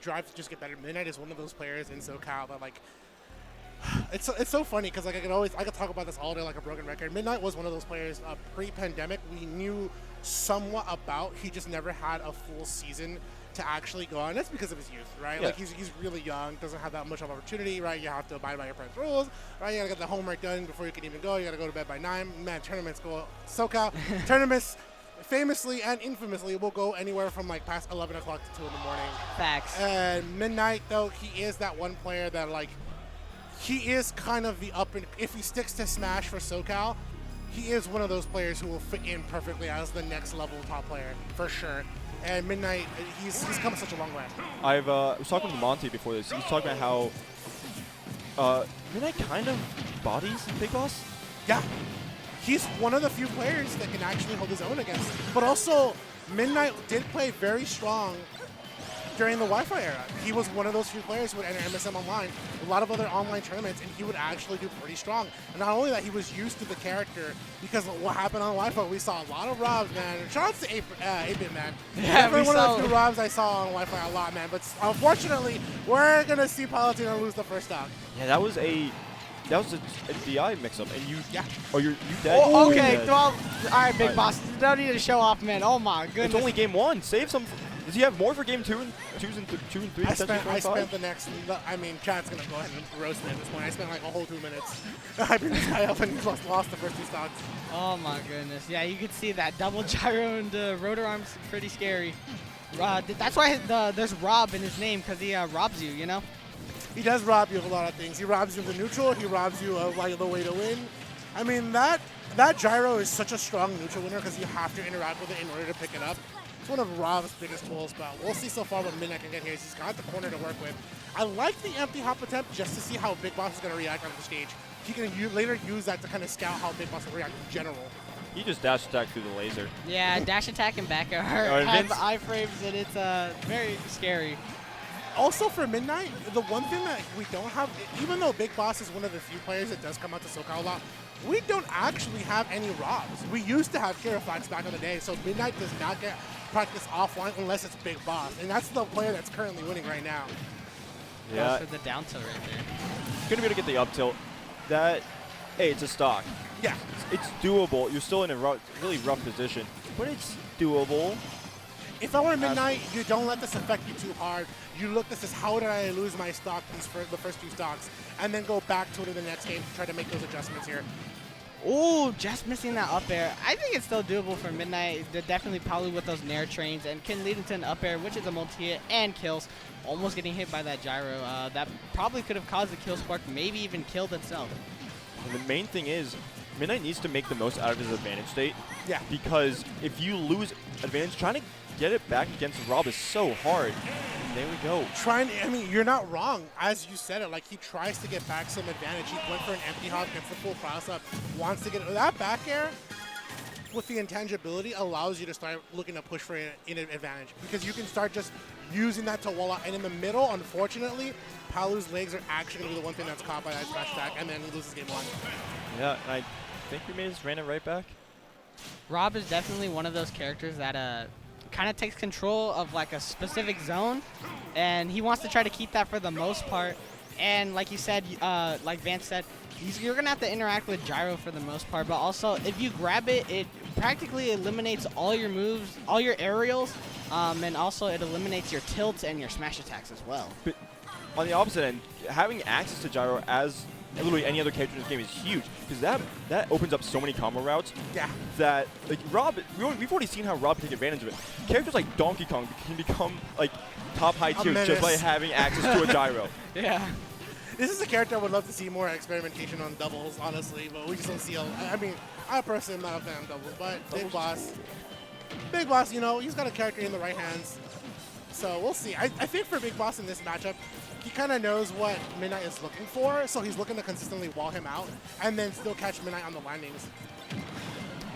drive to just get better. Midnight is one of those players in SoCal that, like, it's so funny because, like, I could talk about this all day like a broken record. Midnight was one of those players pre-pandemic we knew somewhat about. He just never had a full season to actually go on. That's because of his youth, right? Yeah. Like, he's really young, doesn't have that much of opportunity, right? You have to abide by your parents' rules, right? You gotta get the homework done before you can even go. You gotta go to bed by 9. Man, tournaments go SoCal. Tournaments famously and infamously will go anywhere from like past 11 o'clock to 2 in the morning. Facts. And Midnight, though, he is that one player that, like, he is kind of the up and if he sticks to Smash for SoCal, he is one of those players who will fit in perfectly as the next level top player for sure. And Midnight, he's come such a long way. I was talking to Monty before this. He's talking about how Midnight kind of bodies BigBoss. Yeah, he's one of the few players that can actually hold his own against. But also, Midnight did play very strong during the Wi-Fi era. He was one of those few players who would enter MSM Online, a lot of other online tournaments, and he would actually do pretty strong. And not only that, he was used to the character because of what happened on Wi-Fi. We saw a lot of Robs, man. Shout out to 8-Bit, man. Yeah, Definitely one of the few Robs I saw on Wi-Fi a lot, man. But unfortunately, we're going to see Palutena lose the first stock. Yeah, that was a DI mix-up, and you. Yeah. Oh, you dead. Oh, okay, Dead. well, all right, BigBoss. Don't need to show off, man. Oh my goodness. It's only game 1. Save some. Does he have more for game 2 and 2 and 3? I spent the next, I mean, chat's going to go ahead and roast me at this point. I spent like a whole 2 minutes hyping this guy up and lost the first 2 stocks. Oh my goodness. Yeah, you could see that double gyro and rotor arms pretty scary. That's why there's Rob in his name, because he robs you, you know? He does rob you of a lot of things. He robs you of the neutral. He robs you of like the way to win. I mean, that gyro is such a strong neutral winner because you have to interact with it in order to pick it up. It's one of Rob's biggest tools, but we'll see so far what Midnight can get here. He's got the corner to work with. I like the empty hop attempt just to see how BigBoss is going to react on the stage. He can later use that to kind of scout how BigBoss will react in general. He just dash attacked through the laser. Yeah, dash attack and back air have iframes, and it's very scary. Also for Midnight, the one thing that we don't have, even though BigBoss is one of the few players that does come out to SoCal a lot, we don't actually have any Robs. We used to have Kiraflax back in the day, so Midnight does not get practice offline unless it's BigBoss, and that's the player that's currently winning right now. Yeah. For the down tilt right there. Gonna be able to get the up tilt. That, hey, it's a stock. Yeah. It's doable. You're still in a really rough position, but it's doable. If I were Midnight, you don't let this affect you too hard. You look this as how did I lose my stock the first 2 stocks, and then go back to it in the next game to try to make those adjustments here. Oh, just missing that up air. I think it's still doable for Midnight. They're definitely probably with those Nair trains and can lead into an up air, which is a multi-hit and kills. Almost getting hit by that gyro. That probably could have caused the kill spark, maybe even killed itself. And the main thing is, Midnight needs to make the most out of his advantage state. Yeah. Because if you lose advantage, trying to get it back against Rob is so hard. And there we go. I mean, you're not wrong. As you said it, like, he tries to get back some advantage. He went for an empty hop, gets the full cross up, wants to get that back air with the intangibility allows you to start looking to push for an advantage because you can start just using that to wall out. And in the middle, unfortunately, Palu's legs are actually going to be the one thing that's caught by that smash attack, and then he loses game 1. Yeah, and I think we just ran it right back. Rob is definitely one of those characters that kind of takes control of like a specific zone, and he wants to try to keep that for the most part. And like you said, like Vance said, you're going to have to interact with gyro for the most part, but also if you grab it, it practically eliminates all your moves, all your aerials, and also it eliminates your tilts and your smash attacks as well. But on the opposite end, having access to gyro as literally any other character in this game is huge because that opens up so many combo routes. Yeah. That like Rob, we've already seen how Rob can take advantage of it. Characters like Donkey Kong can become like top high tier just by having access to a gyro. Yeah. This is a character I would love to see more experimentation on doubles, honestly, but we just don't see I mean, I personally am not a fan of doubles, but BigBoss, you know, he's got a character in the right hands. So we'll see. I think for BigBoss in this matchup, he kind of knows what Midnight is looking for, so he's looking to consistently wall him out and then still catch Midnight on the landings.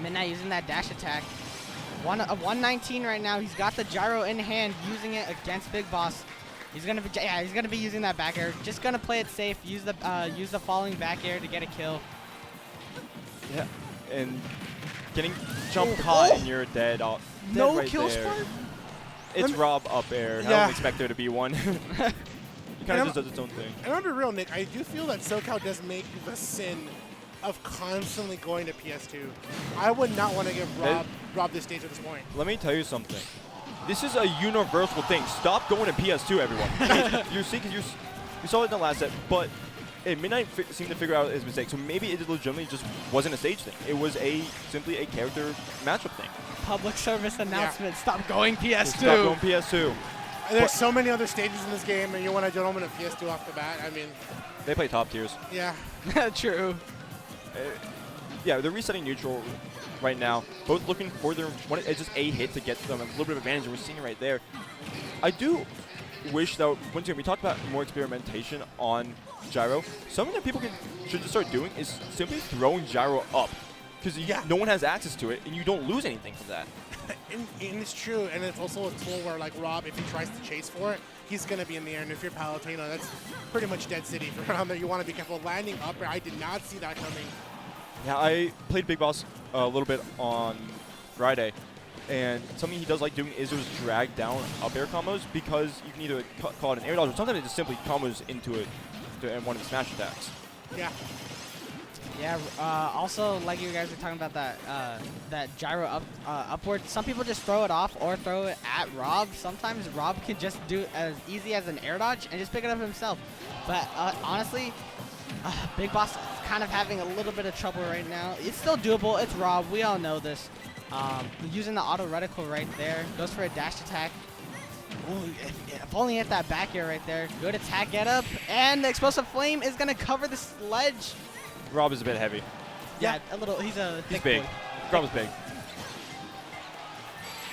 Midnight using that dash attack. 119 right now. He's got the gyro in hand, using it against BigBoss. He's gonna be using that back air. Just gonna play it safe. Use the falling back air to get a kill. Yeah, and getting jump caught and you're dead. No right kill there. spark. It's Rob up air. I don't expect there to be one. He kind of just does its own thing. And I'm be real, Nick, I do feel that SoCal does make the sin of constantly going to PS2. I would not want to give Rob this stage at this point. Let me tell you something. This is a universal thing. Stop going to PS2, everyone. You saw it in the last set, but Midnight seemed to figure out his mistake. So maybe it legitimately just wasn't a stage thing. It was simply a character matchup thing. Public service announcement. Stop going PS2. Stop going PS2. There's so many other stages in this game, and you want to gentleman a PS2 off the bat. I mean, they play top tiers. Yeah. True. Yeah, they're resetting neutral right now. Both looking for it's just a hit to get them a little bit of advantage, and we're seeing it right there. I do wish that, once again, we talked about more experimentation on gyro. Something that people should just start doing is simply throwing gyro up, because no one has access to it, and you don't lose anything from that. And it's true, and it's also a tool where, like, Rob, if he tries to chase for it, he's going to be in the air, and if you're Palutena, that's pretty much dead city for around there. You want to be careful. Landing up air, I did not see that coming. Yeah, I played BigBoss a little bit on Friday, and something he does like doing is those drag down up air combos, because you can either call it an air dodge, or sometimes it just simply combos into it and one of the smash attacks. Yeah. Yeah. Also, like you guys were talking about that gyro upward. Some people just throw it off or throw it at Rob. Sometimes Rob can just do as easy as an air dodge and just pick it up himself. But honestly, BigBoss is kind of having a little bit of trouble right now. It's still doable. It's Rob. We all know this. Using the auto reticle right there. Goes for a dash attack. Ooh, if only hit that back air right there. Good attack get up. And the explosive flame is going to cover the sledge. Rob is a bit heavy. Yeah, a little. He's big. Boy. Rob is big.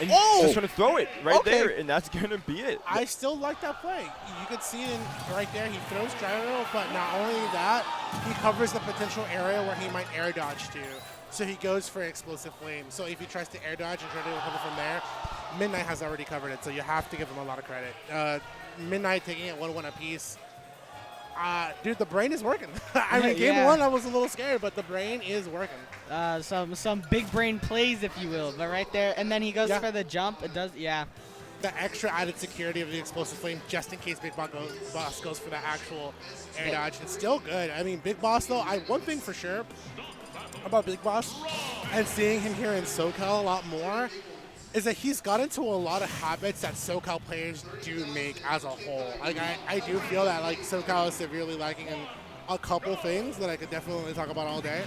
And he's just going to throw it right there, and that's going to be it. I still like that play. You could see it right there. He throws gyro, but not only that, he covers the potential area where he might air dodge to. So he goes for explosive flame. So if he tries to air dodge and try to recover from there, Midnight has already covered it. So you have to give him a lot of credit. Midnight taking it 1-1 apiece. Dude, the brain is working. I mean, game one, I was a little scared, but the brain is working. Some big brain plays, if you will. But right there, and then he goes for the jump. It does, The extra added security of the explosive flame, just in case BigBoss goes for the actual air dodge. It's still good. I mean, BigBoss, though, one thing for sure about BigBoss, and seeing him here in SoCal a lot more, is that he's got into a lot of habits that SoCal players do make as a whole. Like, I do feel that, like, SoCal is severely lacking in a couple things that I could definitely talk about all day.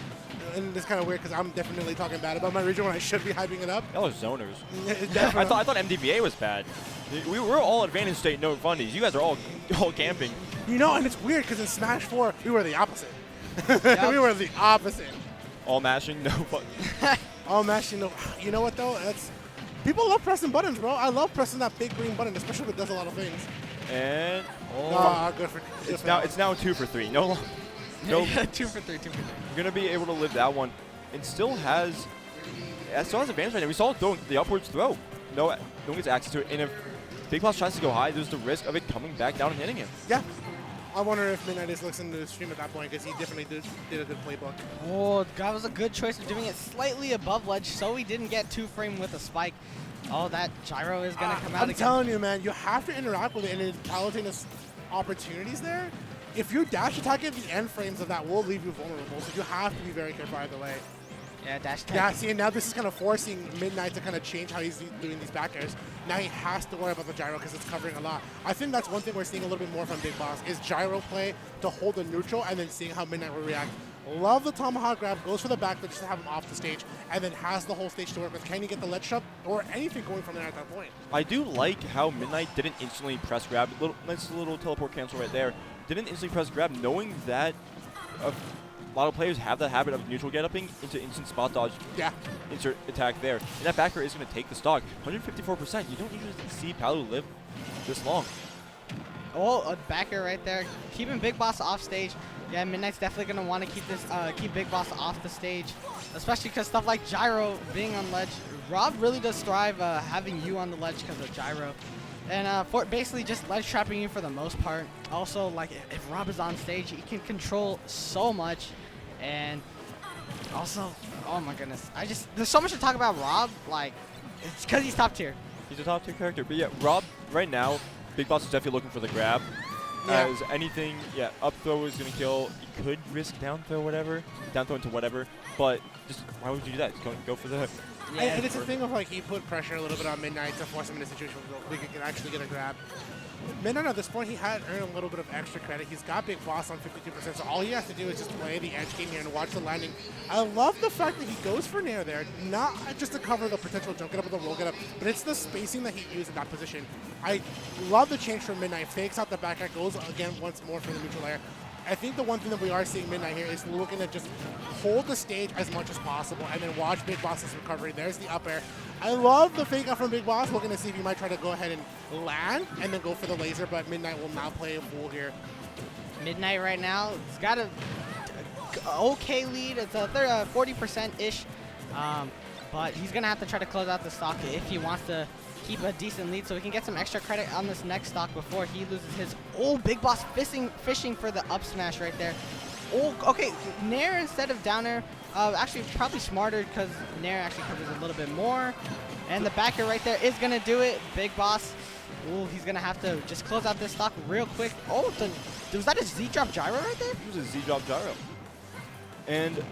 And it's kind of weird because I'm definitely talking bad about my region when I should be hyping it up. Y'all are zoners. I thought MDVA was bad. We're all Advantage State, no fundies. You guys are all camping. You know, and it's weird because in Smash 4, we were the opposite. We were the opposite. All mashing, no fun. All mashing, no. You know what, though? People love pressing buttons, bro. I love pressing that big green button, especially if it does a lot of things. And it's now 2 for 3. No. 2 for 3. You're gonna be able to live that one, and still has advantage right now. We saw it throwing the upwards throw. No one gets access to it, and if BigBoss tries to go high, there's the risk of it coming back down and hitting him. Yeah. I wonder if Midnight is listening to the stream at that point, because he definitely did a good playbook. Oh, that was a good choice of doing it slightly above ledge, so he didn't get 2-frame with a spike. Oh, that gyro is going to come out again. I'm telling you, man, you have to interact with it, and in Palutena's opportunities there, if you dash attack it, the end frames of that will leave you vulnerable, so you have to be very careful either way. Yeah, dash attack. Yeah, see, and now this is kind of forcing Midnight to kind of change how he's doing these back airs. Now he has to worry about the gyro because it's covering a lot. I think that's one thing we're seeing a little bit more from BigBoss is gyro play to hold the neutral and then seeing how Midnight will react. Love the tomahawk grab, goes for the back, but just to have him off the stage, and then has the whole stage to work with. Can he get the ledge up or anything going from there at that point? I do like how Midnight didn't instantly press grab. Nice little teleport cancel right there. Didn't instantly press grab, knowing that a lot of players have that habit of neutral get-upping into instant spot dodge. Yeah. Insert attack there. And that backer is going to take the stock. 154%. You don't usually see Palu live this long. Oh, a backer right there. Keeping BigBoss off stage. Yeah, Midnight's definitely going to want to keep BigBoss off the stage, especially because stuff like gyro being on ledge. Rob really does thrive having you on the ledge because of gyro. And for basically just ledge trapping you for the most part. Also, like, if Rob is on stage, he can control so much. And also, oh my goodness. There's so much to talk about Rob. Like, it's because he's top tier. He's a top 2 character. But yeah, Rob, right now, BigBoss is definitely looking for the grab. Yeah. As anything, up throw is going to kill. You could risk down throw, down throw into whatever. But just why would you do that? Just go for the. Yeah, and it's a thing of like he put pressure a little bit on Midnight to force him in a situation where we could actually get a grab. Midnight at this point, he had earned a little bit of extra credit. He's got BigBoss on 52%, so all he has to do is just play the edge game here and watch the landing. I love the fact that he goes for Nair there, not just to cover the potential jump get up with the roll get up, but it's the spacing that he used in that position. I love the change from Midnight. Fakes out the back air, goes again once more for the neutral air. I think the one thing that we are seeing Midnight here is looking to just hold the stage as much as possible and then watch BigBoss's recovery. There's the up air. I love the fake out from BigBoss. We're going to see if he might try to go ahead and land and then go for the laser, but Midnight will not play a fool here. Midnight right now, he's got a okay lead. It's a 40%-ish, but he's going to have to try to close out the stock if he wants to keep a decent lead so he can get some extra credit on this next stock before he loses his. Oh, BigBoss fishing for the up smash right there. Oh, okay, Nair instead of down air. Actually, probably smarter because Nair actually covers a little bit more. And the back air right there is going to do it. BigBoss, ooh, he's going to have to just close out this stock real quick. Oh, was that a Z-drop gyro right there? It was a Z-drop gyro. And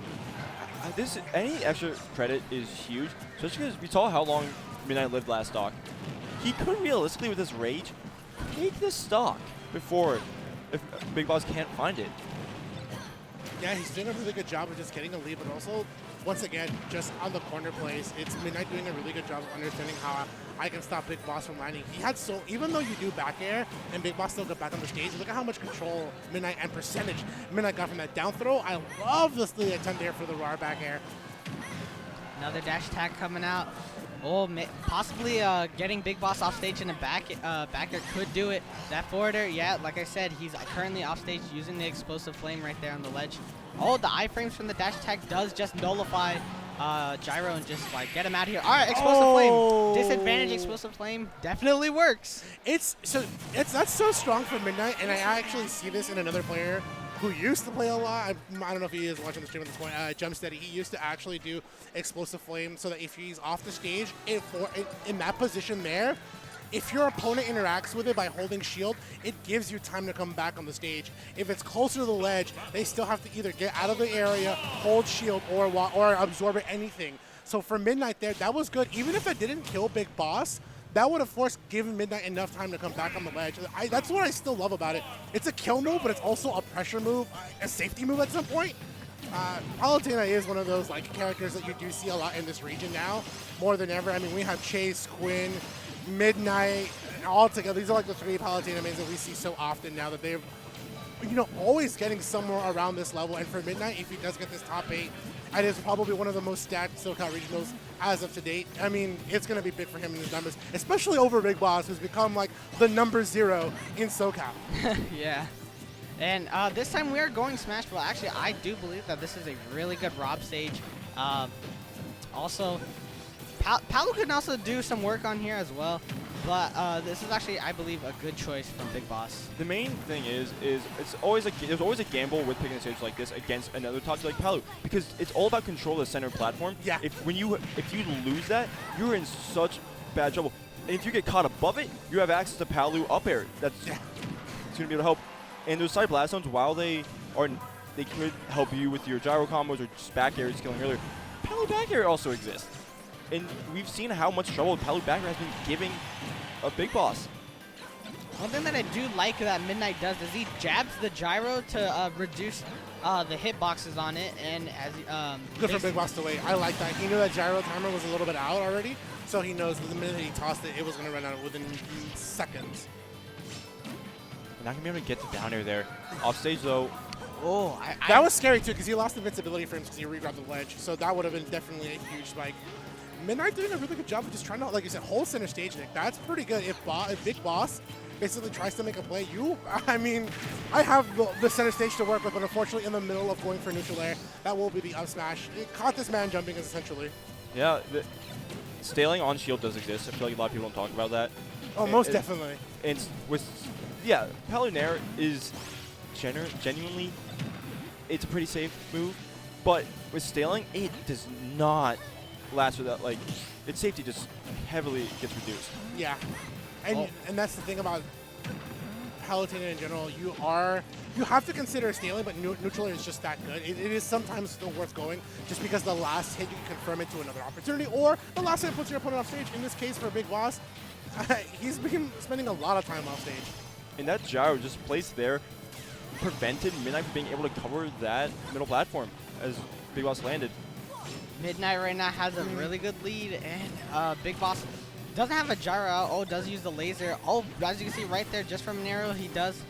any extra credit is huge, especially because we saw how long Midnight lived last stock. He could realistically, with his rage, take this stock before if BigBoss can't find it. Yeah, he's doing a really good job of just getting a lead, but also, once again, just on the corner plays, it's Midnight doing a really good job of understanding how I can stop BigBoss from landing. He had even though you do back air and BigBoss still got back on the stage, look at how much control Midnight and percentage Midnight got from that down throw. I love the attempt there for the raw back air. Another dash attack coming out. Oh, possibly getting BigBoss off stage in a back air could do it. That forward air, yeah, like I said, he's currently off stage using the explosive flame right there on the ledge. Oh, the iframes from the dash attack does just nullify Gyro and just like get him out of here. All right, explosive flame, disadvantage explosive flame definitely works. That's so strong for Midnight, and I actually see this in another player who used to play a lot. I don't know if he is watching the stream at this point. Jumpsteady, he used to actually do explosive flame so that if he's off the stage, in that position there, if your opponent interacts with it by holding shield, it gives you time to come back on the stage. If it's closer to the ledge, they still have to either get out of the area, hold shield, or absorb it, anything. So for Midnight there, that was good. Even if it didn't kill BigBoss, that would have given Midnight enough time to come back on the ledge. That's what I still love about it. It's a kill move, but it's also a pressure move, a safety move at some point. Palutena is one of those characters that you do see a lot in this region now, more than ever. I mean, we have Chase, Quinn, Midnight, all together. These are the 3 Palutena mains that we see so often now that they're, always getting somewhere around this level. And for Midnight, if he does get this top 8, it is probably one of the most stacked SoCal regionals as of to date. I mean, it's going to be big for him in his numbers, especially over BigBoss, who's become the number 0 in SoCal. Yeah. And this time we are going Smash, but actually I do believe that this is a really good Rob stage. Also, Palu can also do some work on here as well. But this is actually, I believe, a good choice from BigBoss. The main thing is there's always a gamble with picking a stage like this against another top like Palu, because it's all about control of the center platform. Yeah. If you lose that, you're in such bad trouble. And if you get caught above it, you have access to Palu up air. It's gonna be able to help. And those side blast zones, while they could help you with your gyro combos or just back air killing earlier, Palu back air also exists. And we've seen how much trouble Palu back air has been giving a BigBoss. One thing that I do like that Midnight does is he jabs the gyro to reduce the hitboxes on it, and as good for BigBoss to wait. I like that. He knew that gyro timer was a little bit out already, so he knows that the minute he tossed it, it was going to run out within seconds. We're not going to be able to get to down air there. Off stage though. Oh, that was scary too, because he lost invincibility frames because he re-grabbed the ledge, so that would have been definitely a huge spike. Midnight doing a really good job of just trying to, like you said, hold center stage, Nick. That's pretty good. If BigBoss basically tries to make a play, I have the center stage to work with, but unfortunately in the middle of going for neutral air, that will be the up smash. It caught this man jumping, essentially. Yeah, staling on shield does exist. I feel like a lot of people don't talk about that. Oh, most definitely. And Palutena is genuinely, it's a pretty safe move, but with staling, it does not last without, like, its safety just heavily gets reduced. Yeah, and that's the thing about Palutena in general. You have to consider stealing, but neutral is just that good. It is sometimes still worth going, just because the last hit you can confirm it to another opportunity, or the last hit puts your opponent off stage. In this case, for BigBoss, he's been spending a lot of time off stage. And that gyro just placed there prevented Midnight from being able to cover that middle platform as BigBoss landed. Midnight right now has a really good lead, and BigBoss doesn't have a gyro out. Oh, does use the laser. Oh, as you can see right there, just from an arrow, he does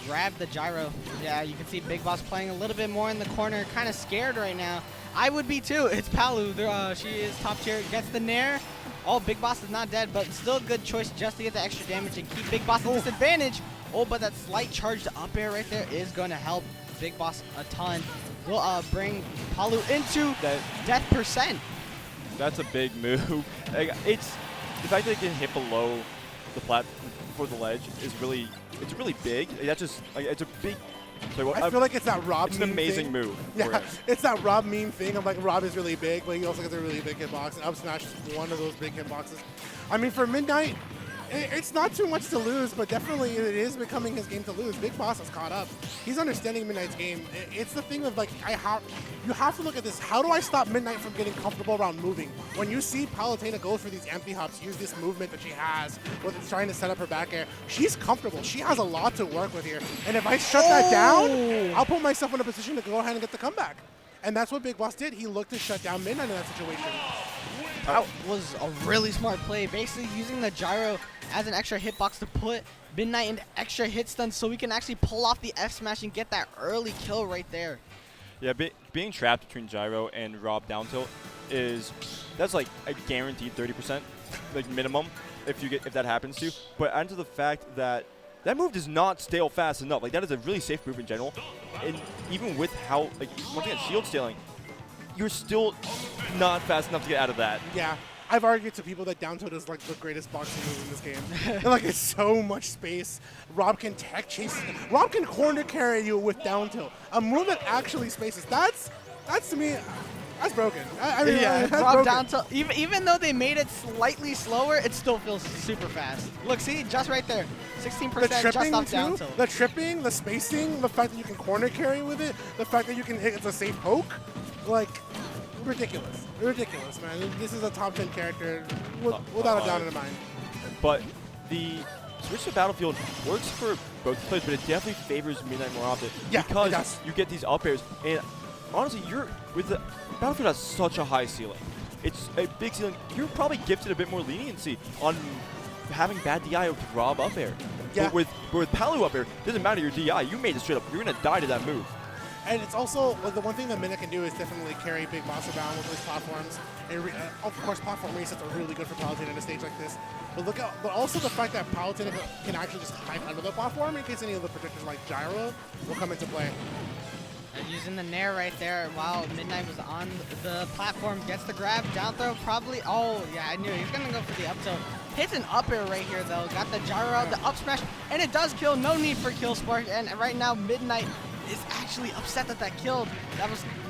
grab the gyro. Yeah, you can see BigBoss playing a little bit more in the corner, kind of scared right now. I would be too. It's Palu. She is top tier. Gets the nair. Oh, BigBoss is not dead, but still a good choice just to get the extra damage and keep BigBoss at disadvantage. Oh, but that slight charged up air right there is going to help BigBoss a ton. Will bring Palu into death percent. That's a big move. It's the fact that it can hit below the platform for the ledge is really, it's really big. That's just, like, it's a big. I feel like it's that Rob. It's an amazing move. Yeah, it's that Rob meme thing of, like, Rob is really big, but he also gets a really big hitbox, and up smash is one of those big hitboxes. I mean, for Midnight, it's not too much to lose, but definitely it is becoming his game to lose. BigBoss has caught up. He's understanding Midnight's game. It's the thing of, like, you have to look at this. How do I stop Midnight from getting comfortable around moving? When you see Palutena go for these empty hops, use this movement that she has, with trying to set up her back air, she's comfortable. She has a lot to work with here. And if I shut that down, I'll put myself in a position to go ahead and get the comeback. And that's what BigBoss did. He looked to shut down Midnight in that situation. That was a really smart play. Basically using the gyro as an extra hitbox to put Midnight into extra hit stun so we can actually pull off the F smash and get that early kill right there. Yeah, being trapped between gyro and Rob down tilt that's like a guaranteed 30%, like minimum, if that happens to you. But onto the fact that that move does not stale fast enough. Like, that is a really safe move in general. And even with how, like, once again, shield stealing, you're still not fast enough to get out of that. Yeah. I've argued to people that down tilt is, like, the greatest boxing move in this game. And, like, it's so much space. Rob can tech chase. Rob can corner carry you with down tilt. A move that actually spaces. That's to me, that's broken. I mean, yeah, that's Rob broken. down tilt. Even though they made it slightly slower, it still feels super fast. Look, see, just right there, 16% just off down tilt. The tripping, the spacing, the fact that you can corner carry with it, the fact that you can hit, it's a safe poke, like. Ridiculous. Ridiculous, man. This is a top 10 character without a doubt in my mind. But the switch to Battlefield works for both players, but it definitely favors Midnight more often. Yeah, because you get these up airs. And honestly, Battlefield has such a high ceiling. It's a big ceiling. You're probably gifted a bit more leniency on having bad DI with Rob up air. Yeah. But with Palu up air, it doesn't matter your DI. You made it straight up. You're going to die to that move. And it's also, the one thing that Midnight can do is definitely carry BigBoss around with his platforms. And of course, platform resets are really good for Palutena on a stage like this. But also the fact that Palutena can actually just hide under the platform in case any of the protectors like Gyro will come into play. And using the nair right there while Midnight was on the platform, gets the grab, down throw probably. Oh, yeah, I knew he was going to go for the up tilt. Hits an up air right here, though. Got the gyro out, the up smash, and it does kill. No need for kill spark. And right now, Midnight is actually upset that killed.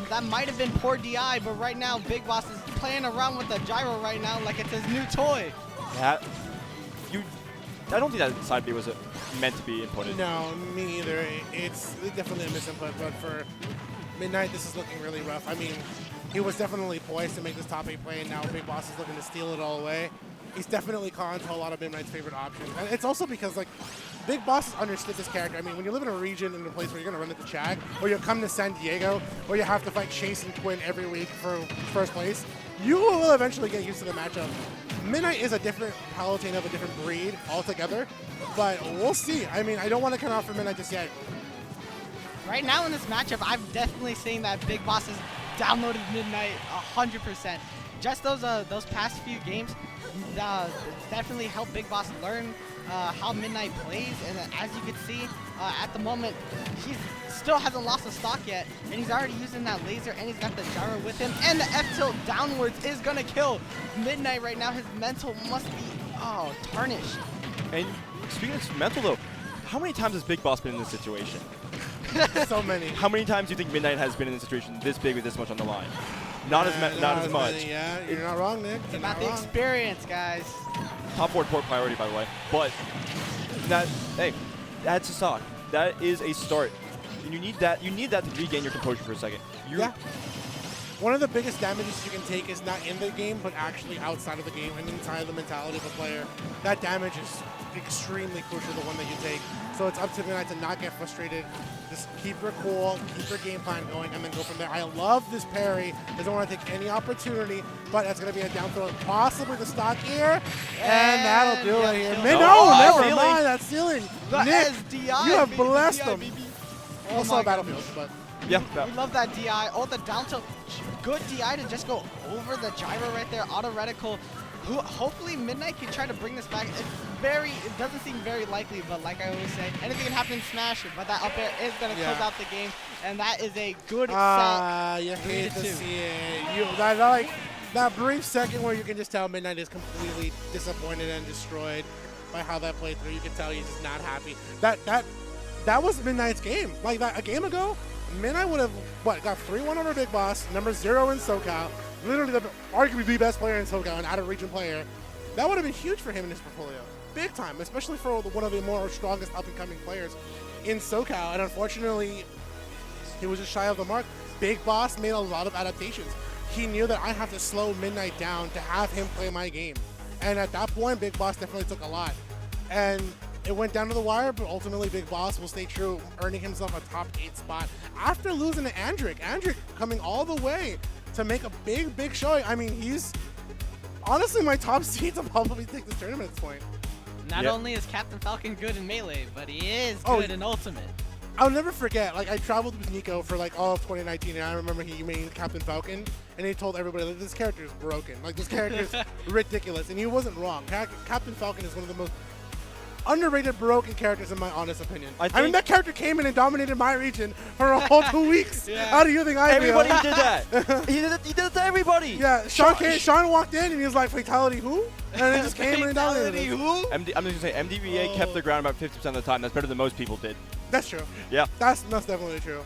That might have been poor DI, but right now BigBoss is playing around with the gyro right now like it's his new toy. I don't think that side B was meant to be inputted. No, me either. It's definitely a misinput, but for Midnight, this is looking really rough. I mean, he was definitely poised to make this top 8 play, and now BigBoss is looking to steal it all away. He's definitely caught into a lot of Midnight's favorite options. And it's also because, like, BigBoss has understood this character. I mean, when you live in a region in a place where you're going to run into Chag, or you come to San Diego, or you have to fight Chase and Twin every week for first place, you will eventually get used to the matchup. Midnight is a different Palutena of a different breed altogether, but we'll see. I mean, I don't want to count out for Midnight just yet. Right now in this matchup, I'm definitely seeing that BigBoss has downloaded Midnight 100%. Just those past few games definitely helped BigBoss learn how Midnight plays, and as you can see, at the moment, he still hasn't lost a stock yet, and he's already using that laser, and he's got the gyro with him, and the F-tilt downwards is gonna kill Midnight right now. His mental must be, tarnished. And speaking of mental, though, how many times has BigBoss been in this situation? So many. How many times do you think Midnight has been in a situation this big with this much on the line? not as much. Many, yeah, you're not wrong, Nick. It's You're about not the wrong. experience, guys. Top forward port priority, by the way. But hey, that's a stock. That is a start. And you need that. You need that to regain your composure for a second. Yeah. One of the biggest damages you can take is not in the game, but actually outside of the game and inside the mentality of a player. That damage is extremely crucial, the one that you take. So it's up to Midnight to not get frustrated. Just keep your cool, keep your game plan going, and then go from there. I love this parry. Doesn't want to take any opportunity, but that's going to be a down throw, possibly the stock here. And that'll do it here. No, never ceiling. mind. That's ceiling. The Nick, SDI, you have baby, blessed DI, him. baby. Also my a Battlefield, but... Yeah. We love that DI. Oh, the down tilt. Good DI to just go over the gyro right there. Auto reticle. Hopefully Midnight can try to bring this back. It doesn't seem very likely, but like I always say, anything can happen in Smash, but that up air is going to close out the game, and that is a good set. You hate to 3-2. see it. That brief second where you can just tell Midnight is completely disappointed and destroyed by how that played through. You can tell he's just not happy. That was Midnight's game. Like that a game ago, Midnight would have got 3-1 over BigBoss, number 0 in SoCal, literally arguably the best player in SoCal, an out-of-region player. That would have been huge for him in his portfolio, big time, especially for one of the more strongest up-and-coming players in SoCal. And unfortunately, he was just shy of the mark. BigBoss made a lot of adaptations. He knew that I have to slow Midnight down to have him play my game, and at that point, BigBoss definitely took a lot. And it went down to the wire, but ultimately BigBoss will stay true, earning himself a top 8 spot after losing to Andric. Andric coming all the way to make a big showing. I mean, he's honestly my top seed to probably take this tournament at this point. Not only is Captain Falcon good in Melee, but he is good in Ultimate. I'll never forget, like, I traveled with Nico for, like, all of 2019, and I remember he made Captain Falcon, and he told everybody, like, this character is broken. Like, this character is ridiculous, and he wasn't wrong. Captain Falcon is one of the most underrated, broken characters in my honest opinion. I mean, that character came in and dominated my region for a whole 2 weeks. How do you think I feel? Everybody did that. he did it to everybody. Yeah, Sean walked in and he was like, fatality who? And it just came in and dominated who? I'm just going to say, MDVA kept the ground about 50% of the time. That's better than most people did. That's true. Yeah. That's definitely true.